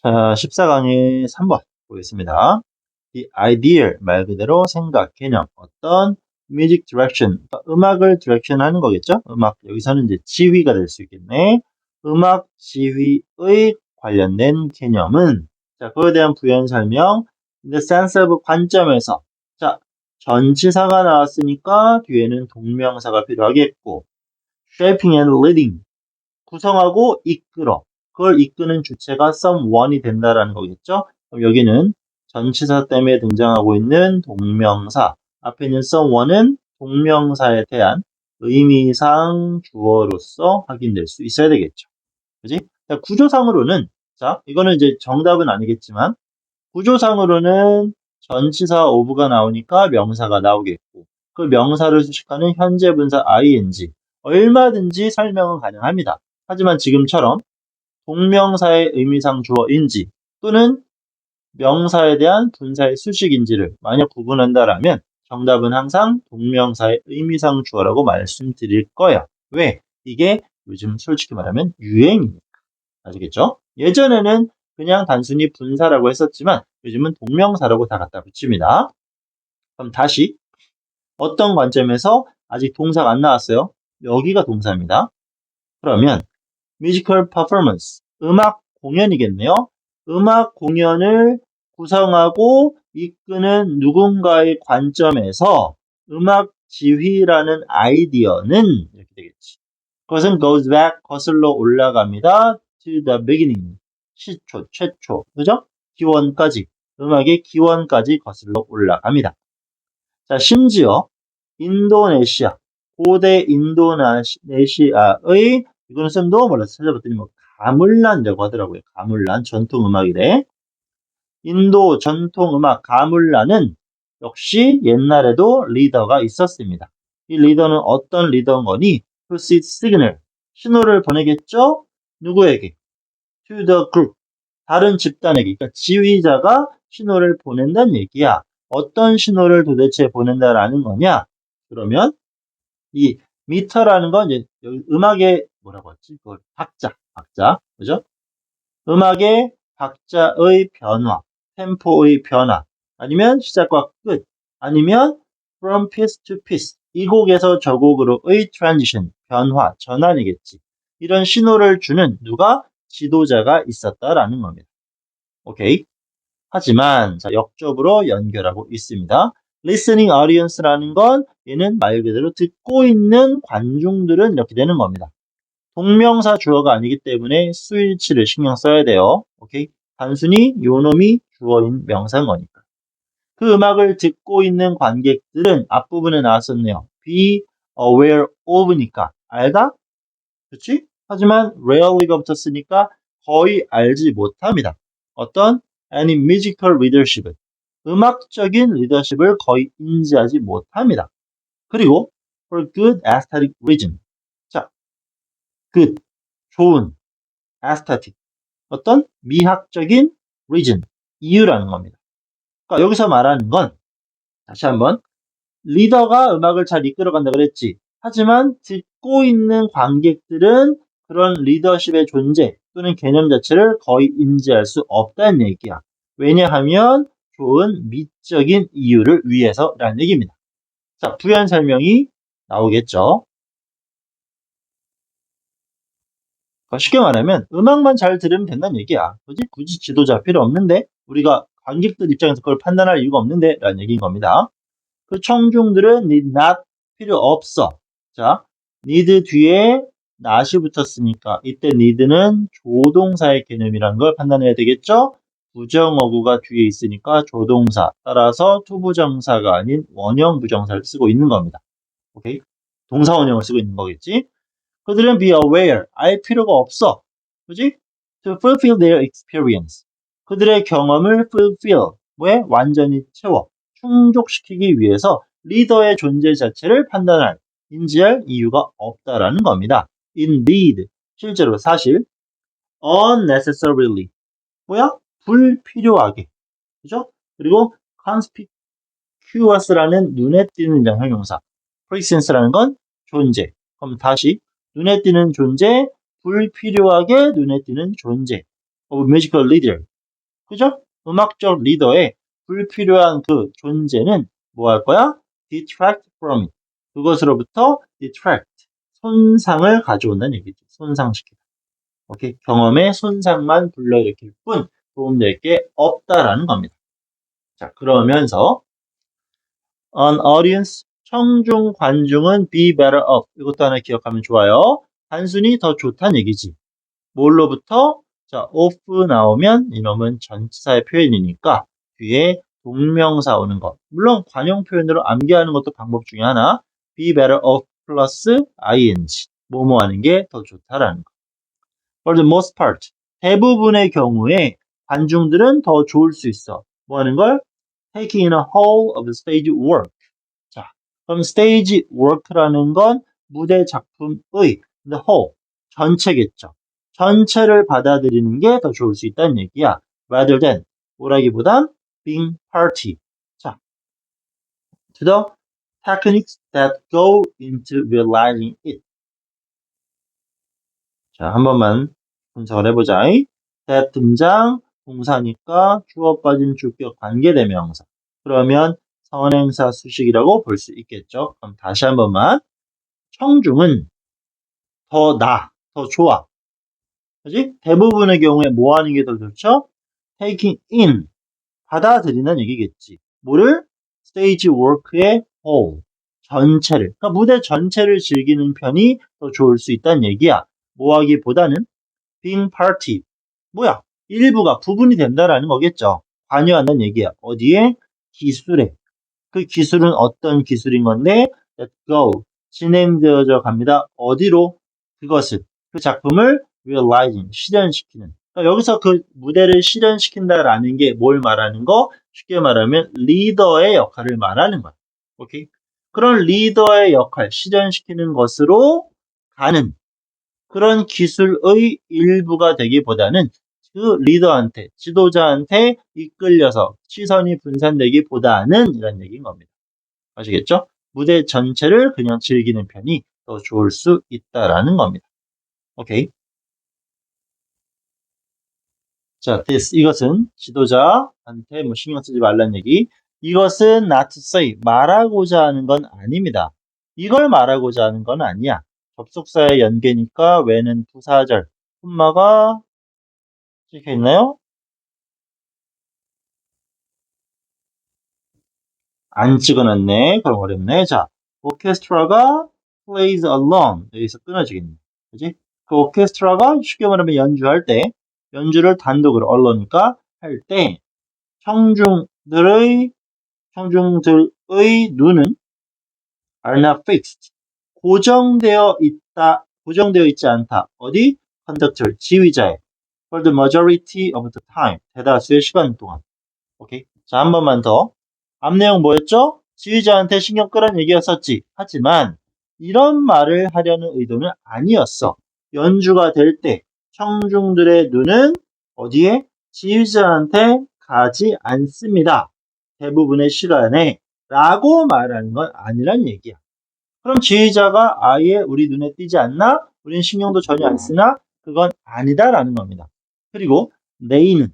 자, 14강의 3번 보겠습니다. The ideal, 말 그대로 생각, 개념, 어떤 music direction, 그러니까 음악을 디렉션 하는 거겠죠? 음악, 여기서는 이제 지휘가 될 수 있겠네. 음악 지휘의 관련된 개념은, 자, 그거에 대한 부연 설명, in the sense of 관점에서, 자, 전치사가 나왔으니까 뒤에는 동명사가 필요하겠고, shaping and leading, 구성하고 이끌어. 그걸 이끄는 주체가 someone이 된다라는 거겠죠? 그럼 여기는 전치사 때문에 등장하고 있는 동명사. 앞에 있는 someone은 동명사에 대한 의미상 주어로서 확인될 수 있어야 되겠죠. 그지? 자, 구조상으로는, 자, 이거는 이제 정답은 아니겠지만, 구조상으로는 전치사 of가 나오니까 명사가 나오겠고, 그 명사를 수식하는 현재 분사 ing, 얼마든지 설명은 가능합니다. 하지만 지금처럼 동명사의 의미상 주어인지 또는 명사에 대한 분사의 수식인지를 만약 구분한다라면 정답은 항상 동명사의 의미상 주어라고 말씀드릴 거야. 왜? 이게 요즘 솔직히 말하면 유행이니까. 아시겠죠? 예전에는 그냥 단순히 분사라고 했었지만 요즘은 동명사라고 다 갖다 붙입니다. 그럼 다시 어떤 관점에서 아직 동사가 안 나왔어요? 여기가 동사입니다. 그러면 뮤지컬 퍼포먼스, 음악 공연이겠네요. 음악 공연을 구성하고 이끄는 누군가의 관점에서 음악 지휘라는 아이디어는 이렇게 되겠지. 그것은 goes back, 거슬러 올라갑니다. to the beginning, 시초, 최초, 그죠? 기원까지, 음악의 기원까지 거슬러 올라갑니다. 자, 심지어 인도네시아, 고대 인도네시아의 이거는 쌤도 몰라서 찾아봤더니 뭐 가물란이라고 하더라고요. 가물란 전통음악이래. 인도 전통음악 가물란은 역시 옛날에도 리더가 있었습니다. 이 리더는 어떤 리더인 거니? To send signal, 신호를 보내겠죠? 누구에게? To the group, 다른 집단에게. 그러니까 지휘자가 신호를 보낸다는 얘기야. 어떤 신호를 도대체 보낸다라는 거냐? 그러면 이 미터라는 건 이제 음악의 뭐라고 했지? 그걸 박자, 그죠? 음악의 박자의 변화, 템포의 변화, 아니면 시작과 끝, 아니면 from piece to piece, 이 곡에서 저 곡으로의 transition, 변화, 전환이겠지. 이런 신호를 주는 누가? 지도자가 있었다라는 겁니다. 오케이. 하지만 자, 역접으로 연결하고 있습니다. listening audience라는 건 얘는 말 그대로 듣고 있는 관중들은 이렇게 되는 겁니다. 동명사 주어가 아니기 때문에 수일치를 신경 써야 돼요. 오케이? 단순히 요놈이 주어인 명사인 거니까. 그 음악을 듣고 있는 관객들은 앞부분에 나왔었네요. be aware of니까 알다? 그렇지? 하지만 rarely가 붙었으니까 거의 알지 못합니다. 어떤 any musical leadership, 음악적인 리더십을 거의 인지하지 못합니다. 그리고 for good aesthetic reason, 자, good, 좋은, aesthetic, 어떤 미학적인 reason, 이유라는 겁니다. 그러니까 여기서 말하는 건 다시 한번 리더가 음악을 잘 이끌어간다 그랬지. 하지만 듣고 있는 관객들은 그런 리더십의 존재 또는 개념 자체를 거의 인지할 수 없다는 얘기야. 왜냐하면 좋은 미적인 이유를 위해서라는 얘기입니다. 자, 부연 설명이 나오겠죠. 쉽게 말하면 음악만 잘 들으면 된다는 얘기야. 굳이 지도자 필요 없는데 우리가 관객들 입장에서 그걸 판단할 이유가 없는데 라는 얘기인 겁니다. 그 청중들은 need not, 필요 없어. 자, need 뒤에 not이 붙었으니까 이때 need는 조동사의 개념이라는 걸 판단해야 되겠죠? 부정어구가 뒤에 있으니까 조동사, 따라서 투부정사가 아닌 원형 부정사를 쓰고 있는 겁니다. 오케이? 동사 원형을 쓰고 있는 거겠지? 그들은 be aware, 알 필요가 없어. 그지? To fulfill their experience. 그들의 경험을 fulfill, 왜? 완전히 채워, 충족시키기 위해서 리더의 존재 자체를 판단할, 인지할 이유가 없다라는 겁니다. Indeed, 실제로 사실, unnecessarily, 뭐야? 불필요하게. 그죠? 그리고 conspicuous라는 눈에 띄는 형용사, presence라는 건 존재. 그럼 다시 눈에 띄는 존재, 불필요하게 눈에 띄는 존재. of musical leader, 그죠? 음악적 리더의 불필요한 그 존재는 뭐 할 거야? detract from it. 그것으로부터 detract, 손상을 가져온다는 얘기죠. 손상시키다. 오케이? 경험의 손상만 불러일으킬 뿐 도움될 게 없다라는 겁니다. 자, 그러면서 an audience, 청중 관중은 be better off. 이것도 하나 기억하면 좋아요. 단순히 더 좋다는 얘기지. 뭘로부터? 자, off 나오면 이놈은 전치사의 표현이니까 뒤에 동명사 오는 것. 물론 관용 표현으로 암기하는 것도 방법 중에 하나. be better off 플러스 ing. 뭐뭐 하는 게 더 좋다라는 거. For the most part. 대부분의 경우에 관중들은 더 좋을 수 있어. 뭐 하는 걸? Taking in a whole of the stage work. 자, 그럼 stage work라는 건 무대 작품의 the whole, 전체겠죠. 전체를 받아들이는 게 더 좋을 수 있다는 얘기야. rather than, 뭐라기보단 being party. 자, to the techniques that go into realizing it. 자, 한 번만 분석을 해보자. that 등장, 동사니까 주어 빠진 주격 관계대명사. 그러면 선행사 수식이라고 볼 수 있겠죠. 그럼 다시 한 번만. 청중은 더 더 좋아. 그지? 대부분의 경우에 뭐 하는 게 더 좋죠? taking in, 받아들이는 얘기겠지. 뭐를? stage work의 whole, 전체를. 그러니까 무대 전체를 즐기는 편이 더 좋을 수 있다는 얘기야. 뭐 하기보다는 being party. 뭐야? 일부가 부분이 된다라는 거겠죠. 관여한다는 얘기야. 어디에? 기술에. 그 기술은 어떤 기술인 건데, let go, 진행되어져 갑니다. 어디로? 그것을, 그 작품을 realizing, 실현시키는. 그러니까 여기서 그 무대를 실현시킨다라는 게 뭘 말하는 거? 쉽게 말하면 리더의 역할을 말하는 거야. 오케이? 그런 리더의 역할, 실현시키는 것으로 가는 그런 기술의 일부가 되기보다는 그 리더한테, 지도자한테 이끌려서 시선이 분산되기보다는 이런 얘기인 겁니다. 아시겠죠? 무대 전체를 그냥 즐기는 편이 더 좋을 수 있다라는 겁니다. 오케이. 자, 이것은 지도자한테 뭐 신경 쓰지 말라는 얘기. 이것은 not to say, 말하고자 하는 건 아닙니다. 이걸 말하고자 하는 건 아니야. 접속사의 연계니까 왜는 부사절, 콤마가 찍혀 있나요? 안 찍어놨네. 그럼 어렵네. 자, 오케스트라가 plays along. 여기서 끊어지겠네. 그지? 그 오케스트라가 쉽게 말하면 연주할 때, 연주를 단독으로 allone니까 할 때, 청중들의 눈은 are not fixed. 고정되어 있지 않다. 어디? conductor, 지휘자에. for the majority of the time. 대다수의 시간 동안. 오케이. 자, 한 번만 더. 앞 내용 뭐였죠? 지휘자한테 신경 끄라는 얘기였었지. 하지만 이런 말을 하려는 의도는 아니었어. 연주가 될 때 청중들의 눈은 어디에? 지휘자한테 가지 않습니다. 대부분의 시간에 라고 말하는 건 아니란 얘기야. 그럼 지휘자가 아예 우리 눈에 띄지 않나? 우린 신경도 전혀 안 쓰나? 그건 아니다라는 겁니다. 그리고 네이는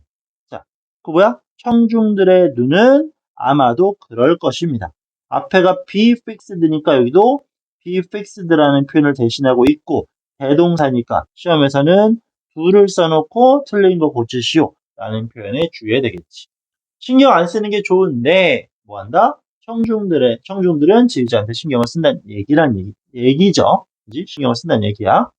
자, 그 뭐야? 청중들의 눈은 아마도 그럴 것입니다. 앞에가 be fixed니까 여기도 be fixed라는 표현을 대신하고 있고 대동사니까 시험에서는 do를 써놓고 틀린 거 고치시오 라는 표현에 주의해야 되겠지. 신경 안 쓰는 게 좋은데 뭐 한다? 청중들은 지휘자한테 신경을 쓴다는 얘기죠. 그지? 신경을 쓴다는 얘기야.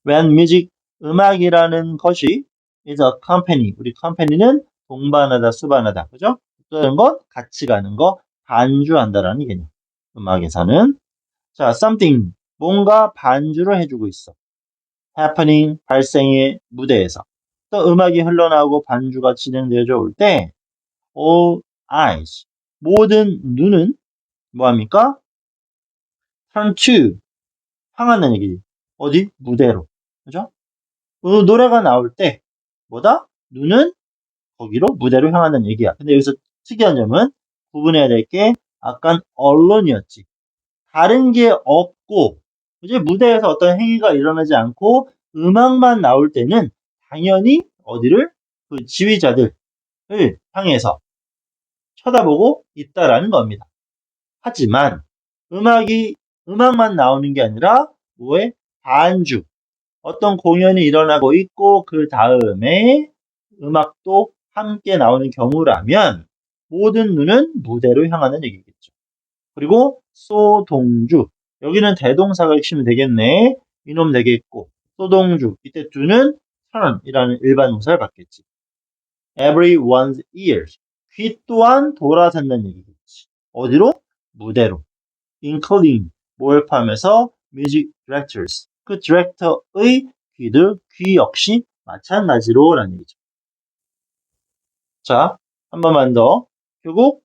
When music, 음악이라는 것이 is a company. 우리 company는 동반하다, 수반하다. 그죠? 그런 건 같이 가는 거, 반주한다라는 개념. 음악에서는. 자, something. 뭔가 반주를 해주고 있어. happening, 발생의 무대에서. 또 음악이 흘러나오고 반주가 진행되어져 올 때, all eyes. 모든 눈은 뭐합니까? turn to. 향한다는 얘기지. 어디? 무대로. 그죠? 노래가 나올 때 뭐다? 눈은 거기로 무대로 향한다는 얘기야. 근데 여기서 특이한 점은 구분해야 될 게 아깐 언론이었지. 다른 게 없고 이제 무대에서 어떤 행위가 일어나지 않고 음악만 나올 때는 당연히 어디를 그 지휘자들을 향해서 쳐다보고 있다라는 겁니다. 하지만 음악만 나오는 게 아니라 뭐에 반주, 어떤 공연이 일어나고 있고 그 다음에 음악도 함께 나오는 경우라면 모든 눈은 무대로 향하는 얘기겠죠. 그리고 소동주, 여기는 대동사가 핵심이 되겠네. 이놈 되겠고, 소동주, 이때 두는 turn이라는 일반 동사를 받겠지. Everyone's ears, 귀 또한 돌아선다는 얘기겠지. 어디로? 무대로. Including, 뭘 포함해서 music directors, 그 디렉터의 귀 역시 마찬가지로 라는 얘기죠. 자, 한 번만 더. 결국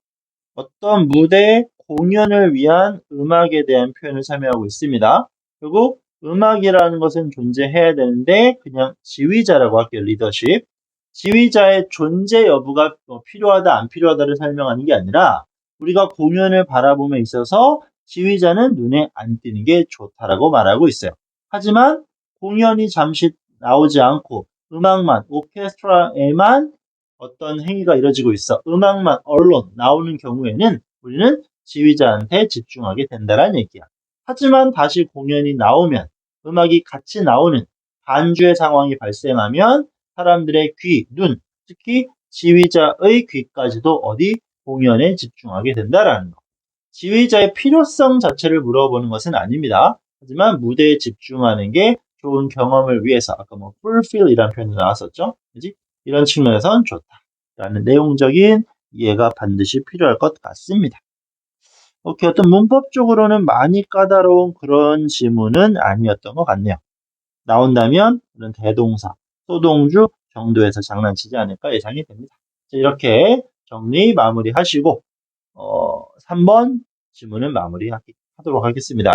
어떤 무대 공연을 위한 음악에 대한 표현을 설명하고 있습니다. 결국 음악이라는 것은 존재해야 되는데 그냥 지휘자라고 할게요. 리더십. 지휘자의 존재 여부가 필요하다 안 필요하다를 설명하는 게 아니라 우리가 공연을 바라봄에 있어서 지휘자는 눈에 안 띄는 게 좋다라고 말하고 있어요. 하지만 공연이 잠시 나오지 않고 음악만, 오케스트라에만 어떤 행위가 이루어지고 있어. 음악만 언론 나오는 경우에는 우리는 지휘자한테 집중하게 된다는 얘기야. 하지만 다시 공연이 나오면 음악이 같이 나오는 반주의 상황이 발생하면 사람들의 귀, 눈, 특히 지휘자의 귀까지도 어디 공연에 집중하게 된다라는 거. 지휘자의 필요성 자체를 물어보는 것은 아닙니다. 하지만 무대에 집중하는 게 좋은 경험을 위해서 아까 뭐 fulfill이라는 표현도 나왔었죠. 그지? 이런 측면에선 좋다라는 내용적인 이해가 반드시 필요할 것 같습니다. 오케이, 어떤 문법적으로는 많이 까다로운 그런 지문은 아니었던 것 같네요. 나온다면 그런 대동사, 소동주 정도에서 장난치지 않을까 예상이 됩니다. 자, 이렇게 정리 마무리하시고 3번 지문은 마무리하도록 하겠습니다.